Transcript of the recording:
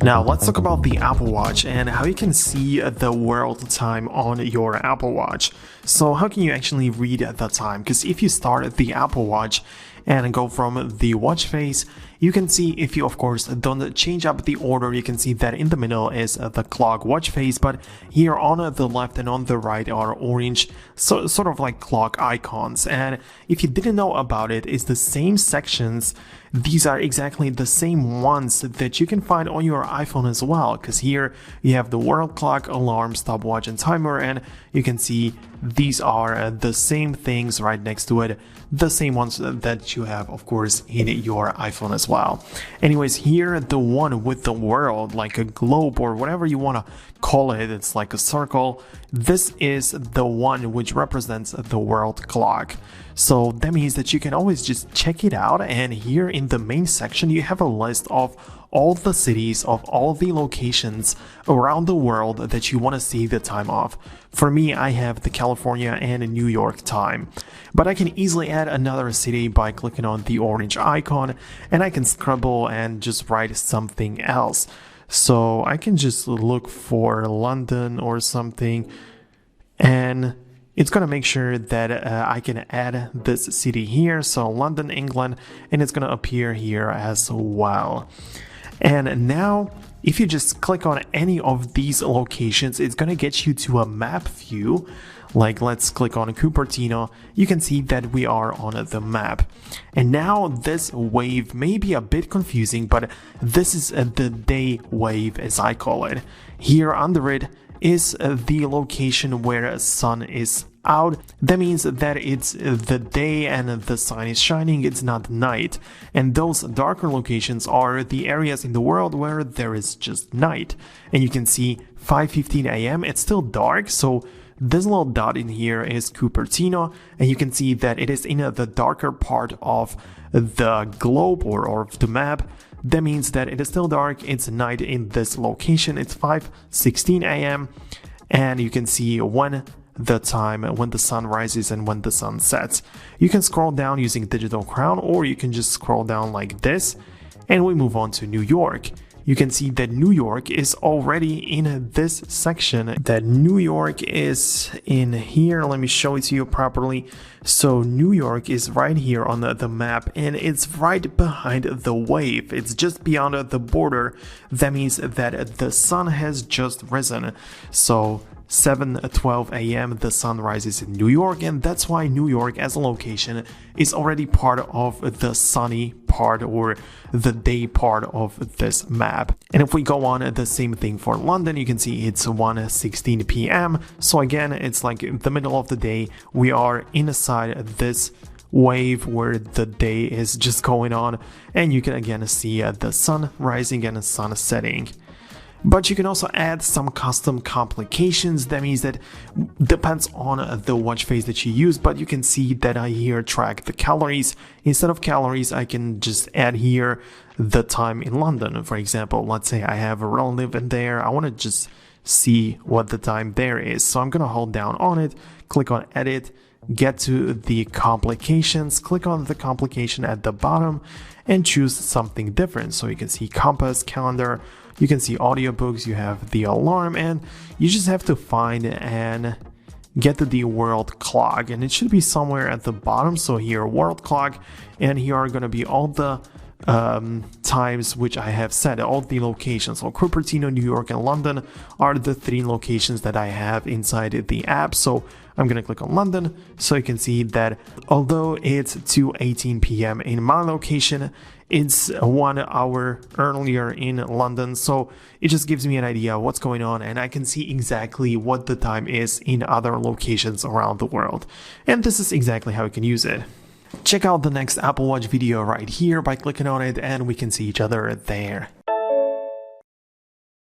Now let's talk about the Apple Watch and how you can see the world time on your Apple Watch. So how can you actually read the time? Because if you start the Apple Watch and go from the watch face, you can see, if you of course don't change up the order, you can see that in the middle is the clock watch face, but here on the left and on the right are orange, so sort of like clock icons. And if you didn't know about it, it's the same sections. These are exactly the same ones that you can find on your iPhone as well, because here you have the world clock, alarm, stopwatch, and timer, and you can see these are the same things right next to it, the same ones that you have of course in your iPhone as well. Anyways, here the one with the world, like a globe or whatever you want to call it, it's like a circle. This is the one which represents the world clock. So that means that you can always just check it out, and here in the main section you have a list of all the cities, of all the locations around the world that you want to see the time of. For me, I have the California and New York time, but I can easily add another city by clicking on the orange icon, and I can scribble and just write something else. So I can just look for London or something, and it's going to make sure that I can add this city here, so London, England, and it's going to appear here as well. And now if you just click on any of these locations, it's going to get you to a map view. Like, let's click on Cupertino. You can see that we are on the map. And now this wave may be a bit confusing, but this is the day wave, as I call it. Here under it is the location where the sun is out. That means that it's the day and the sun is shining, it's not night. And those darker locations are the areas in the world where there is just night. And you can see 5:15 a.m. it's still dark, so this little dot in here is Cupertino, and you can see that it is in the darker part of the globe or the map. That means that it is still dark, it's night in this location, it's 5:16 a.m. and you can see when the time, when the sun rises and when the sun sets. You can scroll down using digital crown, or you can just scroll down like this, and we move on to New York. You can see that New York is already in this section, that New York is in here. Let me show it to you properly. So New York is right here on the map, and it's right behind the wave. It's just beyond the border. That means that the sun has just risen. So 7:12 a.m. the sun rises in New York, and that's why New York as a location is already part of the sunny part or the day part of this map. And if we go on, the same thing for London, you can see it's 1:16 p.m. So again, it's like in the middle of the day. We are inside this wave where the day is just going on, and you can again see the sun rising and the sun setting. But you can also add some custom complications. That means that depends on the watch face that you use, but you can see that I here track the calories. Instead of calories, I can just add here the time in London. For example, let's say I have a relative in there. I want to just see what the time there is. So I'm going to hold down on it, click on edit, get to the complications, click on the complication at the bottom and choose something different. So you can see compass, calendar, you can see audiobooks, you have the alarm, and you just have to find and get to the world clock, and it should be somewhere at the bottom. So here, world clock, and here are going to be all the times which I have set, all the locations. So Cupertino, New York, and London are the three locations that I have inside the app. So I'm gonna click on London, so you can see that although it's 2:18 p.m. in my location, it's 1 hour earlier in London. So it just gives me an idea of what's going on, and I can see exactly what the time is in other locations around the world. And this is exactly how you can use it. Check out the next Apple Watch video right here by clicking on it, and we can see each other there.